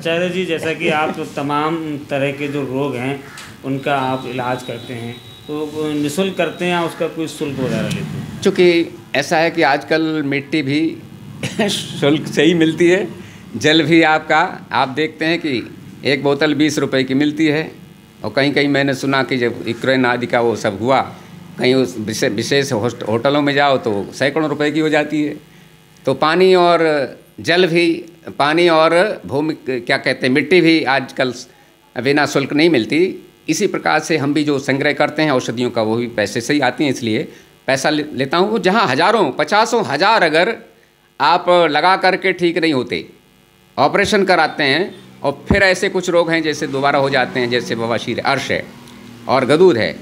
आचार्य जी, जैसा कि आप तो तमाम तरह के जो रोग हैं उनका आप इलाज करते हैं, तो निःशुल्क करते हैं या उसका कोई शुल्क वगैरह लेते हैं? चूँकि ऐसा है कि आजकल मिट्टी भी शुल्क से ही मिलती है, जल भी आपका, आप देखते हैं कि एक बोतल 20 रुपए की मिलती है, और कहीं कहीं मैंने सुना कि जब यूक्रेन आदि का वो सब हुआ, कहीं उस विशेष होटलों में जाओ तो सैकड़ों रुपए की हो जाती है। तो पानी और जल भी, पानी और भूमि क्या कहते हैं, मिट्टी भी आजकल बिना शुल्क नहीं मिलती। इसी प्रकार से हम भी जो संग्रह करते हैं औषधियों का, वो भी पैसे से ही आती हैं, इसलिए पैसा लेता हूँ। जहाँ हज़ारों, पचासों हज़ार अगर आप लगा करके ठीक नहीं होते, ऑपरेशन कराते हैं, और फिर ऐसे कुछ रोग हैं जैसे दोबारा हो जाते हैं, जैसे बवासीर, अर्श है और गदूद है,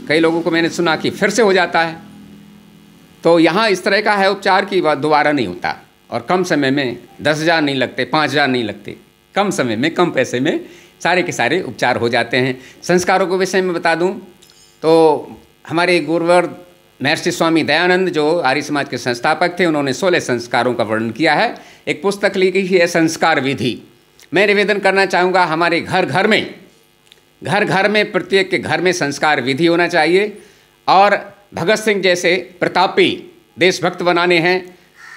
कई लोगों को मैंने सुना कि फिर से हो जाता है। तो यहाँ इस तरह का है उपचार की दोबारा नहीं होता, और कम समय में 10,000 नहीं लगते, 5,000 नहीं लगते, कम समय में कम पैसे में सारे के सारे उपचार हो जाते हैं। संस्कारों के विषय में बता दूं तो हमारे गुरुवर महर्षि स्वामी दयानंद जो आर्य समाज के संस्थापक थे, उन्होंने 16 संस्कारों का वर्णन किया है, एक पुस्तक लिखी है संस्कार विधि। मैं निवेदन करना चाहूँगा, हमारे घर घर में प्रत्येक के घर में संस्कार विधि होना चाहिए, और भगत सिंह जैसे प्रतापी देशभक्त बनाने हैं,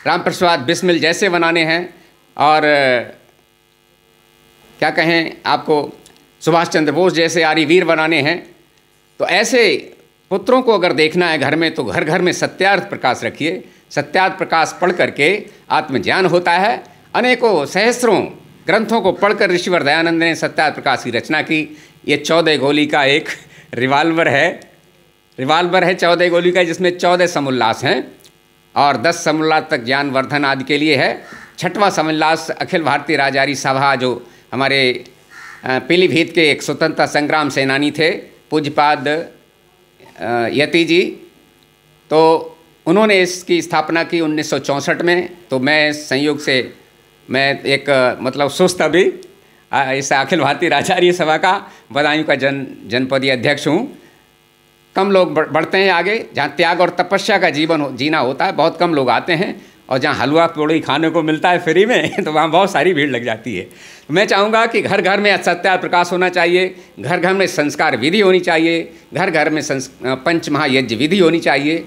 राम प्रसाद बिस्मिल जैसे बनाने हैं, और क्या कहें आपको, सुभाष चंद्र बोस जैसे आर्यवीर बनाने हैं। तो ऐसे पुत्रों को अगर देखना है घर में, तो घर घर में सत्यार्थ प्रकाश रखिए। सत्यार्थ प्रकाश पढ़ करके आत्मज्ञान होता है। अनेकों सहस्रों ग्रंथों को पढ़कर ऋषिवर दयानंद ने सत्यार्थ प्रकाश की रचना की। ये 14 गोली का एक रिवाल्वर है 14 गोली का, जिसमें 14 समुल्लास हैं, और 10 समुल्लास तक ज्ञानवर्धन आदि के लिए है। 6वां समुल्लास अखिल भारतीय राजारी सभा, जो हमारे पीलीभीत के एक स्वतंत्रता संग्राम सेनानी थे, पूज्यपाद यति जी, तो उन्होंने इसकी स्थापना की 1964 में। तो मैं संयोग से, मैं एक मतलब सुस्त अभी इस अखिल भारतीय राजारी सभा का बदायूं का जनपदीय अध्यक्ष हूँ। कम लोग बढ़ते हैं आगे, जहाँ त्याग और तपस्या का जीवन जीना होता है, बहुत कम लोग आते हैं, और जहाँ हलवा पूड़ी खाने को मिलता है फ्री में तो वहाँ बहुत सारी भीड़ लग जाती है। मैं चाहूँगा कि घर घर में सत्यार्थ प्रकाश होना चाहिए, घर घर में संस्कार विधि होनी चाहिए, घर घर में पंच महायज्ञ विधि होनी चाहिए।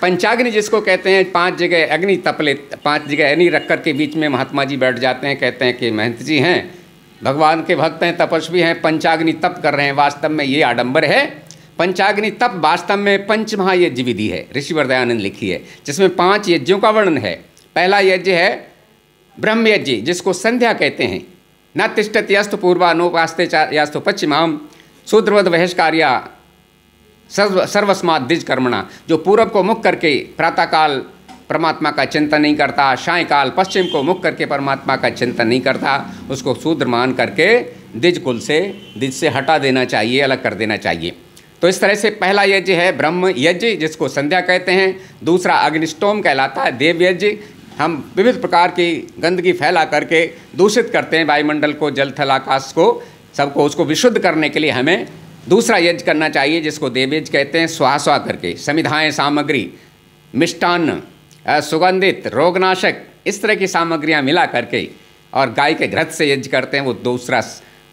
पंचाग्नि जिसको कहते हैं, 5 जगह अग्नि तपले, 5 जगह अग्नि रख कर के बीच में महात्मा जी बैठ जाते हैं, कहते हैं कि महंत जी हैं, भगवान के भक्त हैं, तपस्वी हैं, पंचाग्नि तप कर रहे हैं। वास्तव में ये आडंबर है। पंचाग्नि तप वास्तव में पंच महायज्ञ विधि है, ऋषिवर दयानंद लिखी है, जिसमें 5 यज्ञों का वर्णन है। पहला यज्ञ है ब्रह्म यज्ञ, जिसको संध्या कहते हैं। न तिष्ठति यस्तु पूर्वा नोपास्ते यास्तु पश्चिमाम शूद्रवद वहस्कार्या सर्वस्मात् द्विज कर्मणा, जो पूरब को मुख करके प्रातःकाल परमात्मा का चिंतन नहीं करता, सायंकाल पश्चिम को मुख करके परमात्मा का चिंतन नहीं करता, उसको शूद्र मान करके द्विज कुल से, द्विज से हटा देना चाहिए, अलग कर देना चाहिए। तो इस तरह से पहला यज्ञ है ब्रह्म यज्ञ, जिसको संध्या कहते हैं। दूसरा अग्निष्टोम कहलाता है, देव यज्ञ। हम विविध प्रकार की गंदगी फैला करके दूषित करते हैं वायुमंडल को, जल थल आकाश को, सबको, उसको विशुद्ध करने के लिए हमें दूसरा यज्ञ करना चाहिए, जिसको देव यज्ञ कहते हैं। स्वाहा करके समिधाएँ, सामग्री, मिष्टान्न, सुगंधित, रोगनाशक, इस तरह की सामग्रियाँ मिला करके और गाय के घृत से यज्ञ करते हैं, वो दूसरा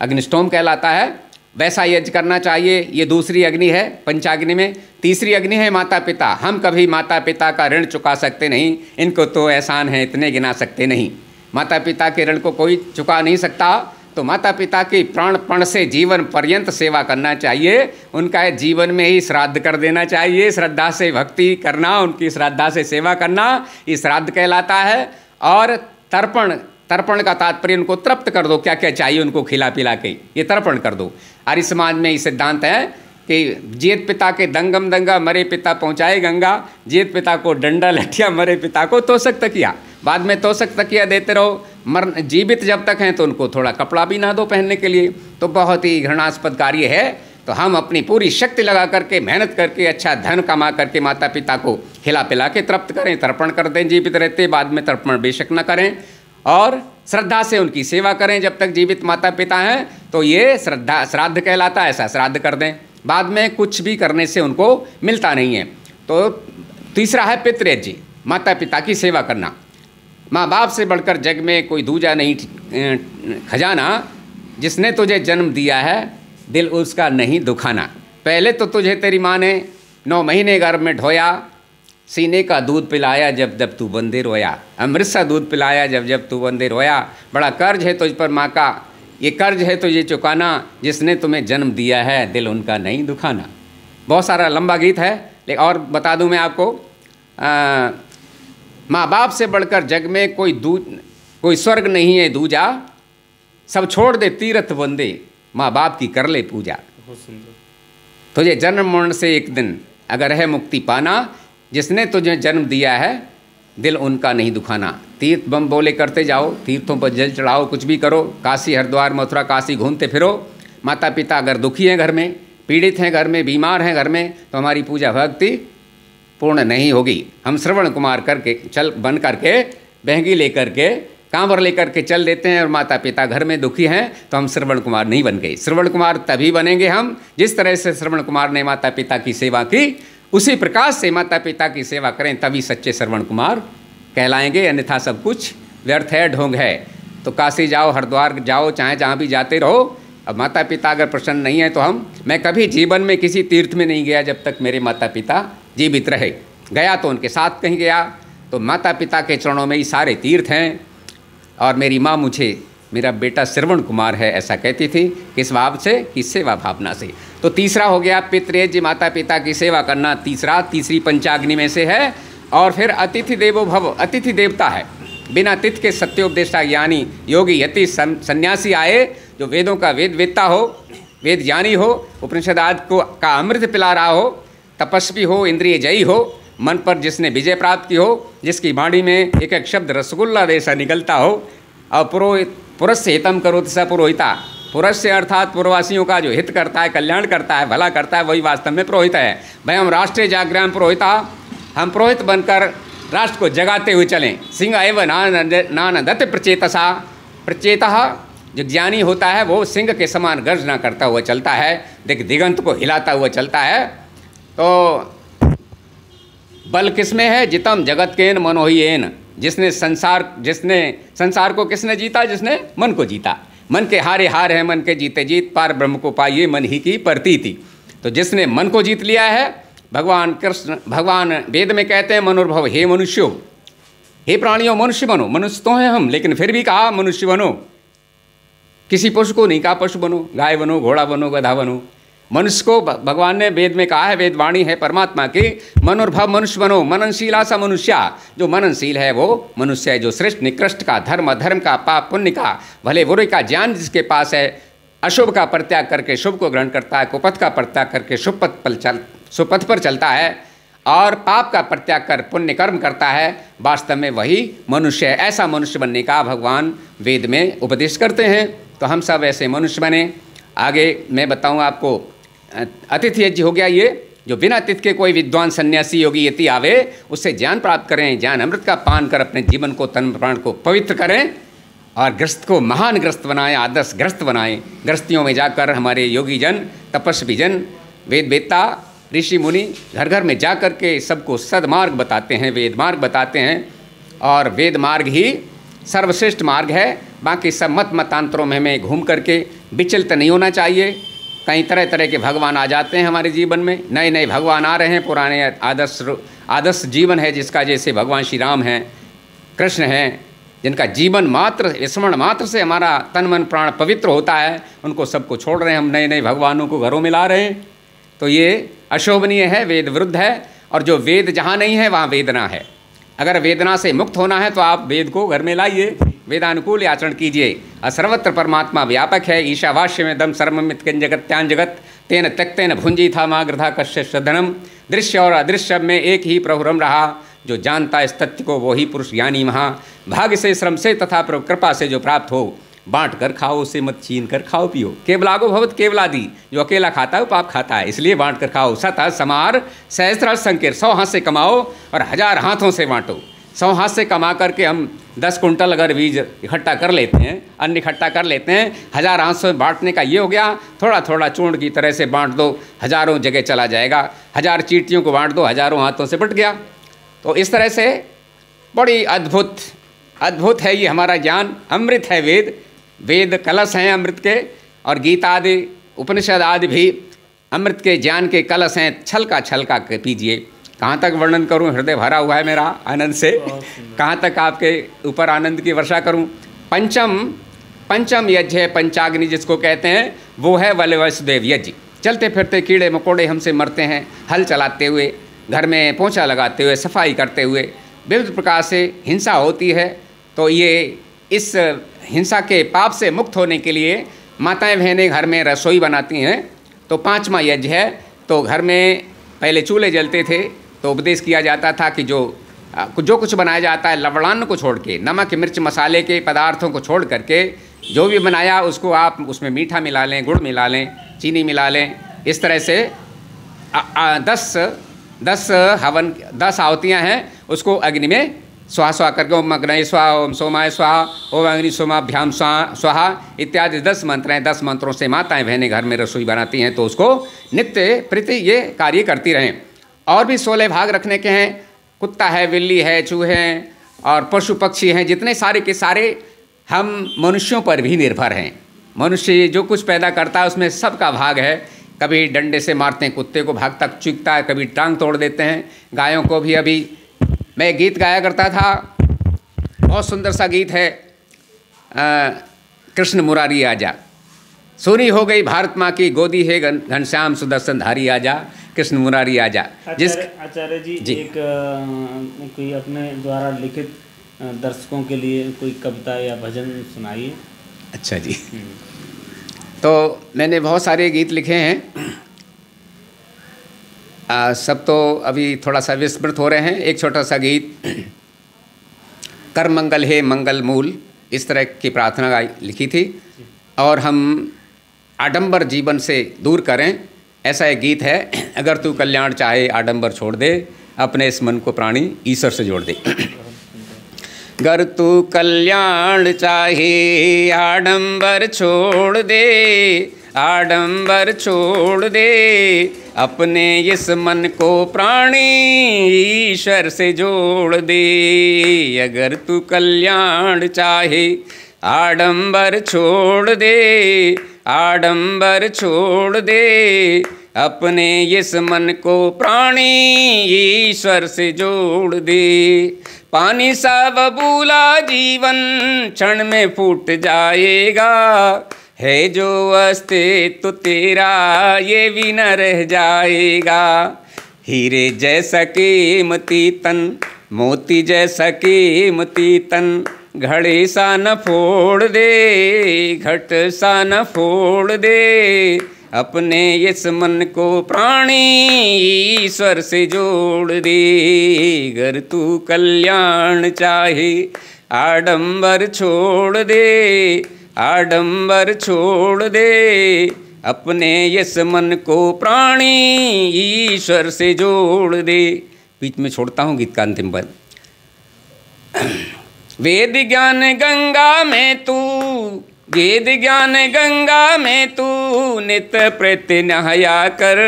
अग्निष्टोम कहलाता है। वैसा यज्ञ करना चाहिए। ये दूसरी अग्नि है पंचाग्नि में। तीसरी अग्नि है माता पिता। हम कभी माता पिता का ऋण चुका सकते नहीं, इनको तो एहसान है इतने गिना सकते नहीं। माता पिता के ऋण को कोई चुका नहीं सकता, तो माता पिता की प्राणपण से जीवन पर्यंत सेवा करना चाहिए। उनका जीवन में ही श्राद्ध कर देना चाहिए। श्रद्धा से भक्ति करना, उनकी श्रद्धा से सेवा करना, ये श्राद्ध कहलाता है। और तर्पण का तात्पर्य उनको तृप्त कर दो, क्या क्या चाहिए उनको खिला पिला के ये तर्पण कर दो। आर्य समाज में ये सिद्धांत है कि जियत पिता के दंगम दंगा, मरे पिता पहुँचाए गंगा। जियत पिता को डंडा लठिया, मरे पिता को तोशक तकिया। बाद में तोशक तकिया देते रहो। जीवित जब तक हैं तो उनको थोड़ा कपड़ा भी ना दो पहनने के लिए, तो बहुत ही घृणास्पद कार्य है। तो हम अपनी पूरी शक्ति लगा करके, मेहनत करके, अच्छा धन कमा करके माता पिता को खिला पिला के तृप्त करें, तर्पण कर दें जीवित रहते। बाद में तर्पण बेशक न करें, और श्रद्धा से उनकी सेवा करें जब तक जीवित माता पिता हैं। तो ये श्राद्ध कहलाता है, ऐसा श्राद्ध कर दें। बाद में कुछ भी करने से उनको मिलता नहीं है। तो तीसरा है पितृयज्ञ, माता पिता की सेवा करना। माँ बाप से बढ़कर जग में कोई दूजा नहीं खजाना। जिसने तुझे जन्म दिया है दिल उसका नहीं दुखाना। पहले तो तुझे तेरी माँ ने 9 महीने गर्भ में ढोया, सीने का दूध पिलाया जब जब तू बंदे रोया, अमृत सा दूध पिलाया जब जब तू बंदे रोया। बड़ा कर्ज है तुझ पर माँ का, ये कर्ज है तुझे चुकाना, जिसने तुम्हें जन्म दिया है दिल उनका नहीं दुखाना। बहुत सारा लंबा गीत है, लेकिन और बता दूं मैं आपको, माँ बाप से बढ़कर जग में कोई स्वर्ग नहीं है दूजा, सब छोड़ दे तीर्थ बंदे, माँ बाप की कर ले पूजा। बहुत सुंदर। तुझे जन्म मरण से एक दिन अगर है मुक्ति पाना, जिसने तुझे जन्म दिया है दिल उनका नहीं दुखाना। तीर्थ बम बोले करते जाओ, तीर्थों पर जल चढ़ाओ, कुछ भी करो, काशी हरिद्वार मथुरा काशी घूमते फिरो। माता पिता अगर दुखी हैं घर में, पीड़ित हैं घर में, बीमार हैं घर में, तो हमारी पूजा भक्ति पूर्ण नहीं होगी। हम श्रवण कुमार बन करके बहंगी लेकर के कांवर लेकर के चल देते हैं, और माता पिता घर में दुखी हैं तो हम श्रवण कुमार नहीं बन गए। श्रवण कुमार तभी बनेंगे हम जिस तरह से श्रवण कुमार ने माता पिता की सेवा की, उसी प्रकार से माता पिता की सेवा करें, तभी सच्चे श्रवण कुमार कहलाएंगे। अन्यथा सब कुछ व्यर्थ है, ढोंग है। तो काशी जाओ, हरिद्वार जाओ, चाहे जहाँ भी जाते रहो, अब माता पिता अगर प्रसन्न नहीं है तो मैं कभी जीवन में किसी तीर्थ में नहीं गया जब तक मेरे माता पिता जीवित रहे। गया तो उनके साथ कहीं गया, तो माता पिता के चरणों में ही सारे तीर्थ हैं। और मेरी माँ मुझे मेरा बेटा श्रवण कुमार है ऐसा कहती थी, किस भाव से? कि सेवा भावना से। तो तीसरा हो गया पितृयज्ञ, माता पिता की सेवा करना तीसरी पंचाग्नि में से है। और फिर अतिथि देवो भव, अतिथि देवता है, बिना तिथि के सत्योपदेष्टा ज्ञानी योगी यति सन्यासी आए, जो वेदों का वेदवेत्ता हो, वेद ज्ञानी हो, उपनिषद आदि का अमृत पिला रहा हो, तपस्वी हो, इंद्रिय जयी हो, मन पर जिसने विजय प्राप्त की हो, जिसकी वाणी में एक एक शब्द रसगुल्ला जैसा निकलता हो। और पुरुष से हितम करो स पुरोहिता, पुरुष से अर्थात पूर्ववासियों का जो हित करता है, कल्याण करता है, भला करता है, वही वास्तव में पुरोहित है। भाई हम राष्ट्रीय जागरण पुरोहिता, हम पुरोहित बनकर राष्ट्र को जगाते हुए चलें। सिंह एव नानदत प्रचेतसा, प्रचेता जो ज्ञानी होता है वो सिंह के समान गर्जना करता हुआ चलता है, दिगंत को हिलाता हुआ चलता है। तो बल किसमें है? जितम जगत केन मनोहियेन, जिसने संसार को किसने जीता? जिसने मन को जीता। मन के हारे हार है, मन के जीते जीत, पार ब्रह्म को पाइए मन ही की प्रतीति। तो जिसने मन को जीत लिया है, भगवान कृष्ण, भगवान वेद में कहते हैं मनुर्भव, हे मनुष्यों, हे प्राणियों मनुष्य बनो। मनुष्य तो हैं हम, लेकिन फिर भी कहा मनुष्य बनो। किसी पशु को नहीं कहा पशु बनो, गाय बनो, घोड़ा बनो, गधा बनो। मनुष्य को भगवान ने वेद में कहा है, वेदवाणी है परमात्मा की, मनुर्भव मनुष्य बनो, मननशीला सा मनुष्य। जो मननशील है वो मनुष्य है, जो श्रेष्ठ निकृष्ट का, धर्म अधर्म का, पाप पुण्य का, भले बुरे का ज्ञान जिसके पास है, अशुभ का परित्याग करके शुभ को ग्रहण करता है, कुपथ का परित्याग करके सुपथ पर चलता है, और पाप का परित्याग कर पुण्य कर्म करता है, वास्तव में वही मनुष्य है। ऐसा मनुष्य बनने का भगवान वेद में उपदेश करते हैं। तो हम सब ऐसे मनुष्य बने। आगे मैं बताऊँ आपको, अतिथि यज्ञ हो गया ये, जो बिना अतिथि के कोई विद्वान सन्यासी योगी यति आवे, उससे ज्ञान प्राप्त करें, ज्ञान अमृत का पान कर अपने जीवन को, तन प्राण को पवित्र करें, और ग्रस्त को महान ग्रस्त बनाएं, आदर्श ग्रस्त बनाएं। ग्रस्तियों में जाकर हमारे योगी जन, तपस्वी जन, वेदवेत्ता, ऋषि मुनि घर घर में जा कर के सबको सदमार्ग बताते हैं, वेद मार्ग बताते हैं। और वेद मार्ग ही सर्वश्रेष्ठ मार्ग है। बाकी सब मतांतरों में हमें घूम करके विचलित नहीं होना चाहिए। कई तरह तरह के भगवान आ जाते हैं हमारे जीवन में, नए नए भगवान आ रहे हैं। पुराने आदर्श जीवन है जिसका, जैसे भगवान श्री राम हैं, कृष्ण हैं, जिनका जीवन मात्र, स्मरण मात्र से हमारा तन मन प्राण पवित्र होता है, उनको सबको छोड़ रहे हैं हम, नए नए भगवानों को घरों में ला रहे हैं। तो ये अशोभनीय है, वेद विरुद्ध है। और जो वेद जहाँ नहीं है वहाँ वेदना है। अगर वेदना से मुक्त होना है तो आप वेद को घर में लाइए, वेदानुकूल आचरण कीजिए। सर्वत्र परमात्मा व्यापक है। ईशावास्य में दम सर्वमित किं जगत्यान जगत, तेन त्यक्तेन भुंजी था माग्रधा कश्य श्रद्धनम। दृश्य और अदृश्य में एक ही प्रभुरम रहा, जो जानता इस तथ्य को वो ही पुरुष ज्ञानी महा। भाग्य से, श्रम से तथा कृपा से जो प्राप्त हो, बांट कर खाओ, उसे मत छीन कर खाओ पियो। केवलागो भवत केवलादि, जो अकेला खाता है वो पाप खाता है, इसलिए बांट कर खाओ। सत समार सहस्त्र संकीर, 100 हाथ से कमाओ और 1000 हाथों से बांटो। 100 हाथ से कमा करके हम 10 कुंटल अगर बीज इकट्ठा कर लेते हैं, अन्न इकट्ठा कर लेते हैं, 1000 हाथ से बांटने का ये हो गया। थोड़ा थोड़ा चूर्ण की तरह से बांट दो, हजारों जगह चला जाएगा। 1000 चींटियों को बांट दो, हजारों हाथों से बट गया। तो इस तरह से बड़ी अद्भुत है ये हमारा ज्ञान। अमृत है वेद, वेद कलश हैं अमृत के, और गीता आदि उपनिषद आदि भी अमृत के ज्ञान के कलश हैं। छलका के पीजिए। कहाँ तक वर्णन करूं, हृदय भरा हुआ है मेरा आनंद से। कहाँ तक आपके ऊपर आनंद की वर्षा करूं। पंचम यज्ञ है, पंचाग्नि जिसको कहते हैं, वो है बल वसुदेव यज्ञ। चलते फिरते कीड़े मकोड़े हमसे मरते हैं, हल चलाते हुए, घर में पोंछा लगाते हुए, सफाई करते हुए, विविध प्रकार से हिंसा होती है। तो ये इस हिंसा के पाप से मुक्त होने के लिए माताएं बहनें घर में रसोई बनाती हैं। तो 5वां यज्ञ है। तो घर में पहले चूल्हे जलते थे, तो उपदेश किया जाता था कि जो कुछ बनाया जाता है लवणान्न को छोड़ के, नमक मिर्च मसाले के पदार्थों को छोड़ करके जो भी बनाया उसको आप उसमें मीठा मिला लें, गुड़ मिला लें, चीनी मिला लें। इस तरह से 10 हवन 10 आहुतियाँ हैं, उसको अग्नि में स्वाहा करके ओम अग्नये स्वाहा, ओम सोमाय स्वाहा, ओम अग्नि सोमाभ्याम स्वाहा इत्यादि 10 मंत्र हैं। 10 मंत्रों से माताएं बहनें घर में रसोई बनाती हैं, तो उसको नित्य प्रति ये कार्य करती रहें। और भी 16 भाग रखने के हैं। कुत्ता है, बिल्ली है, चूहे हैं और पशु पक्षी हैं, जितने सारे के सारे हम मनुष्यों पर भी निर्भर हैं। मनुष्य जो कुछ पैदा करता है उसमें सबका भाग है। कभी डंडे से मारते हैं, कुत्ते को भाग तक चूकता है, कभी टांग तोड़ देते हैं। गायों को भी अभी मैं एक गीत गाया करता था, बहुत सुंदर सा गीत है, कृष्ण मुरारी आजा, सोनी हो गई भारत माँ की गोदी है घनश्याम सुदर्शन धारी आजा, कृष्ण मुरारी आजा। आचार्य जी एक कोई अपने द्वारा लिखित दर्शकों के लिए कोई कविता या भजन सुनाइए। अच्छा जी। तो मैंने बहुत सारे गीत लिखे हैं, सब तो अभी थोड़ा सा विस्मृत हो रहे हैं। एक छोटा सा गीत, कर मंगल है मंगल मूल, इस तरह की प्रार्थना लिखी थी। और हम आडंबर जीवन से दूर करें, ऐसा एक गीत है। अगर तू कल्याण चाहे आडंबर छोड़ दे, अपने इस मन को प्राणी ईश्वर से जोड़ दे। अगर तू कल्याण चाहे आडंबर छोड़ दे, आडंबर छोड़ दे, अपने इस मन को प्राणी ईश्वर से जोड़ दे। अगर तू कल्याण चाहे आडंबर छोड़ दे, आडंबर छोड़ दे, अपने इस मन को प्राणी ईश्वर से जोड़ दे। पानी सा बबूला जीवन क्षण में फूट जाएगा, है जो अस्तित्व तेरा ये भी न रह जाएगा। हीरे जैसा कीमती तन, मोती जैसा कीमती तन, घड़े सा न फोड़ दे, घट सा न फोड़ दे, अपने इस मन को प्राणी ईश्वर से जोड़ दे। अगर तू कल्याण चाहे आडंबर छोड़ दे, आडंबर छोड़ दे, अपने इस मन को प्राणी ईश्वर से जोड़ दे। बीच में छोड़ता हूँ गीत का अंतिम पद। वेद ज्ञान गंगा में तू, वेद ज्ञान गंगा में तू, नित्य प्रति नहाया कर।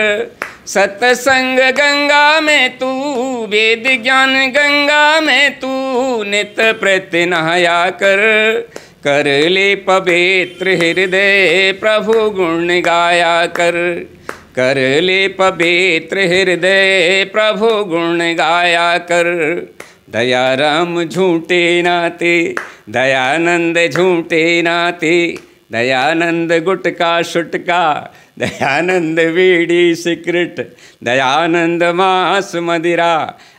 सत्संग गंगा में तू, वेद ज्ञान गंगा में तू, नित्य प्रति नहाया कर। कर ले पवित्र हृदय प्रभु गुण गाया कर। कर ले पवित्र हृदय प्रभु गुण गाया कर। दया राम झूठे नाते, दयानंद झूठे नाते, दयानंद गुटका शुटका, दयानंद बीड़ी सिगरेट, दयानंद मांस मदिरा,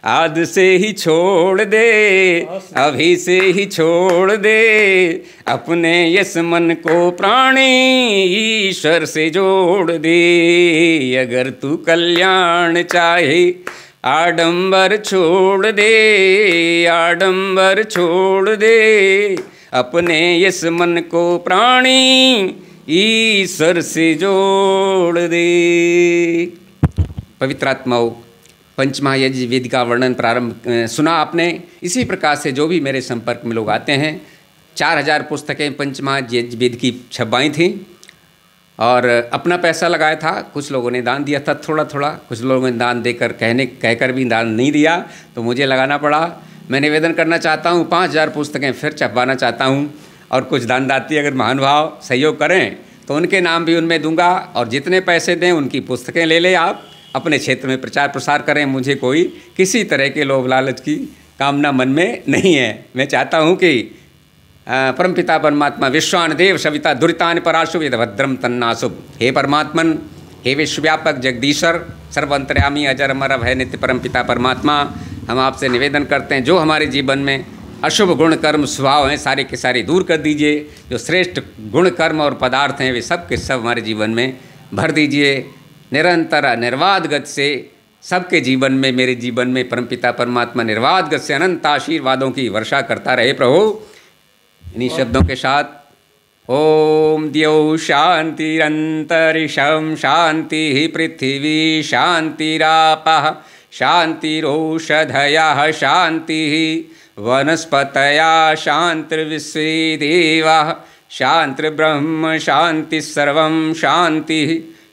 आज से ही छोड़ दे, अभी से ही छोड़ दे, अपने इस मन को प्राणी ईश्वर से जोड़ दे। अगर तू कल्याण चाहे आडंबर छोड़ दे, आडंबर छोड़ दे, अपने इस मन को प्राणी ईश्वर से जोड़ दे। पवित्र आत्माओं, पंचमहायज्ञ वेद का वर्णन प्रारंभ सुना आपने। इसी प्रकार से जो भी मेरे संपर्क में लोग आते हैं, 4000 पुस्तकें पंचमहायज्ञ वेद की छपवाई थी और अपना पैसा लगाया था। कुछ लोगों ने दान दिया था थोड़ा थोड़ा, कुछ लोगों ने दान देकर कहकर भी दान नहीं दिया, तो मुझे लगाना पड़ा। मैं निवेदन करना चाहता हूँ 5000 पुस्तकें फिर छपवाना चाहता हूँ और कुछ दानदाती अगर महानुभाव सहयोग करें तो उनके नाम भी उनमें दूंगा, और जितने पैसे दें उनकी पुस्तकें ले लें, आप अपने क्षेत्र में प्रचार प्रसार करें। मुझे कोई किसी तरह के लोभ लालच की कामना मन में नहीं है। मैं चाहता हूँ कि परमपिता परमात्मा विश्वानदेव सविता दुरितान पराशु वेद भद्रम तन्नाशुभ। हे परमात्मन, हे विश्वव्यापक जगदीश्वर सर्वंतर्यामी अजर अमर अभय नित्य परमपिता परमात्मा, हम आपसे निवेदन करते हैं जो हमारे जीवन में अशुभ गुण कर्म स्वभाव हैं सारे के सारे दूर कर दीजिए। जो श्रेष्ठ गुण कर्म और पदार्थ हैं वे सब के सब हमारे जीवन में भर दीजिए। निरंतर निर्वाध गति से सबके जीवन में, मेरे जीवन में परमपिता परमात्मा निर्वाध गति से अनंत आशीर्वादों की वर्षा करता रहे प्रभु। इन्हीं शब्दों के साथ ओम द्यौ शांतिरंतरिक्षं शांति पृथ्वी शांतिरापः शांतिरोषधयः शांति वनस्पतया शांतिर्विश्वे देवाः शांतिर्ब्रह्म शांति सर्वं शांति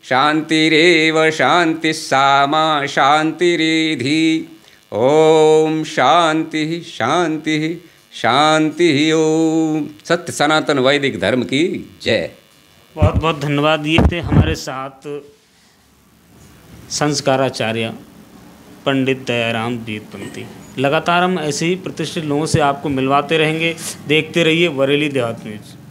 शांतिरेव शांति सामा शांतिरिधि। ओम शांति शांति शांति। ओम सत्य सनातन वैदिक धर्म की जय। बहुत बहुत धन्यवाद। ये थे हमारे साथ संस्काराचार्य पंडित दयाराम वेदपंथी। लगातार हम ऐसे ही प्रतिष्ठित लोगों से आपको मिलवाते रहेंगे। देखते रहिए बरेली देहात न्यूज़।